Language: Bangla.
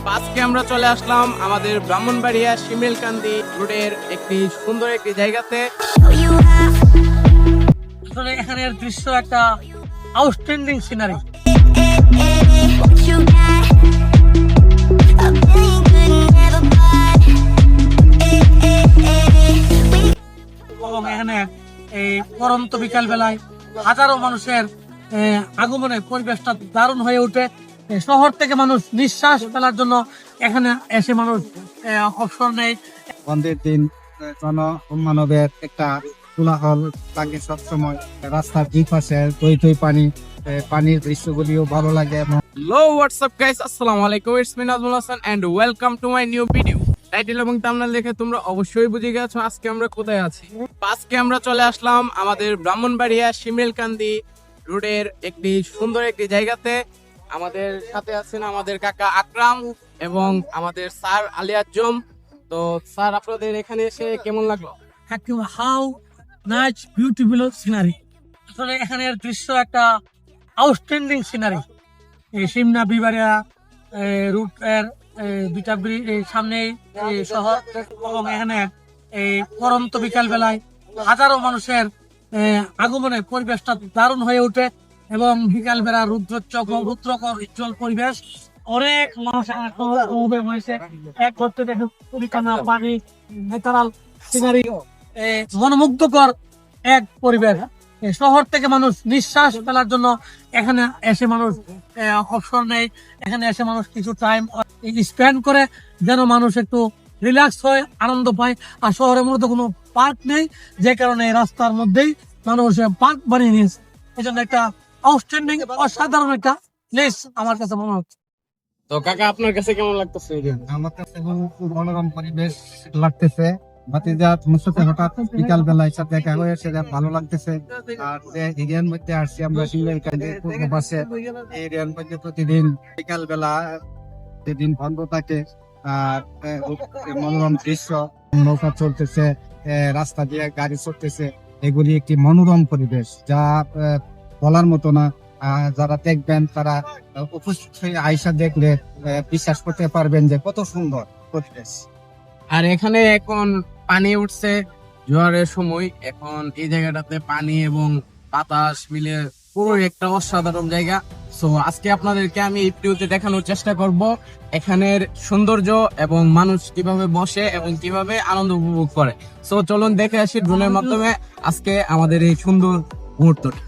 আজকে আমরা চলে আসলাম আমাদের ব্রাহ্মণবাড়িয়া শিমেলকান্দি রোডের একটি সুন্দর একটি জায়গাতে। আসলে এখানের দৃশ্য একটা আউটস্ট্যান্ডিং সিনারি। এবং এখানে এই পরন্ত বিকাল বেলায় হাজারো মানুষের আগমনে পরিবেশটা দারুণ হয়ে ওঠে। শহর থেকে মানুষ নিঃশ্বাস ফেলার জন্য এখানে এসে মানুষ অবসর নেয়। বন্ধের দিন জন মানবের একটা কোলাহল থাকে সবসময়। রাস্তার দুই পাশে টই টই পানির দৃশ্যগুলিও ভালো লাগে। হ্যালো হোয়াটসঅ্যাপ গাইস, আসসালামু আলাইকুম, it's me Nazmul Hasan and welcome to my new video. Title এবং থাম্বনেল দেখে তোমরা অবশ্যই বুঝে গেছো আজকে আমরা কোথায় আছি। আজকে আমরা চলে আসলাম আমাদের ব্রাহ্মণবাড়িয়া শিমেলকান্দি রোডের একটি সুন্দর একটি জায়গাতে। আমাদের সাথে আছেন আমাদের কাকা আকরাম এবং আমাদের স্যার আলিয়াজম। তো স্যার, আপনাদের এখানে এসে কেমন লাগলো? How nice beautiful scenery. আসলে এখানের দৃশ্য একটা আউটস্ট্যান্ডিং সিনারি। এই সিমনা বিবারিয়া রুট এর দুইটা সামনে শহর এবং এখানে এই পরন্ত বিকাল বেলায় হাজারো মানুষের আগমনে পরিবেশটা দারুণ হয়ে ওঠে। এবং বিকাল বেলা রুদ্রকর উজ্জ্বল পরিবেশ, অনেক মানুষ হয়েছে। এক করতে দেখে পরিকানা পানি, ন্যাচারাল সিনারি, মনোমুগ্ধকর এক পরিবেশ। শহর থেকে মানুষ নিঃশ্বাস ফেলার জন্য এখানে এসে মানুষ অবসর নেয়। এখানে এসে মানুষ কিছু টাইম স্পেন্ড করে, যেন মানুষ একটু রিল্যাক্স হয়, আনন্দ পায়। আর শহরের মধ্যে কোনো পার্ক নেই, যে কারণে এই রাস্তার মধ্যেই মানুষ পার্ক বানিয়ে নিয়েছে। এই জন্য একটা আউটস্ট্যান্ডিং অসাধারণ একটা প্লেস আমার কাছে মনে হচ্ছে। তো কাকা, আপনার কাছে কেমন লাগতেছে? আমার কাছে খুব মনোরম পরিবেশ লাগতেছে। ভাতিজা তোমার সাথে হঠাৎ বিকাল বেলায় সাথে দেখা হয়ে সেটা ভালো লাগতেছে। আর যে এরিয়ার মধ্যে আসছি আমরা শিমেলকান্দির পূর্ব পাশে, এই এরিয়ার মধ্যে প্রতিদিন বিকাল বেলা যেদিন বন্ধ থাকে আর মনোরম দৃশ্য, নৌকা চলতেছে, রাস্তা দিয়ে গাড়ি চলতেছে, এগুলি একটি মনোরম পরিবেশ যা বলার মতো না। যারা দেখবেন তারা উপস্থিত হয়ে আয়সা দেখলে বিশ্বাস করতে পারবেন যে কত সুন্দর পরিবেশ। আর এখানে এখন পানি উঠছে জোয়ারের সময়। এখন এই জায়গাটাতে পানি এবং বাতাস মিলে পুরো একটা অসাধারণ জায়গা। সো আজকে আপনাদেরকে আমি এই ভিডিওতে দেখানোর চেষ্টা করব এখানের সৌন্দর্য এবং মানুষ কিভাবে বসে এবং কিভাবে আনন্দ উপভোগ করে। সো চলুন দেখে আসি ড্রোনের মাধ্যমে আজকে আমাদের এই সুন্দর মুহূর্তটি।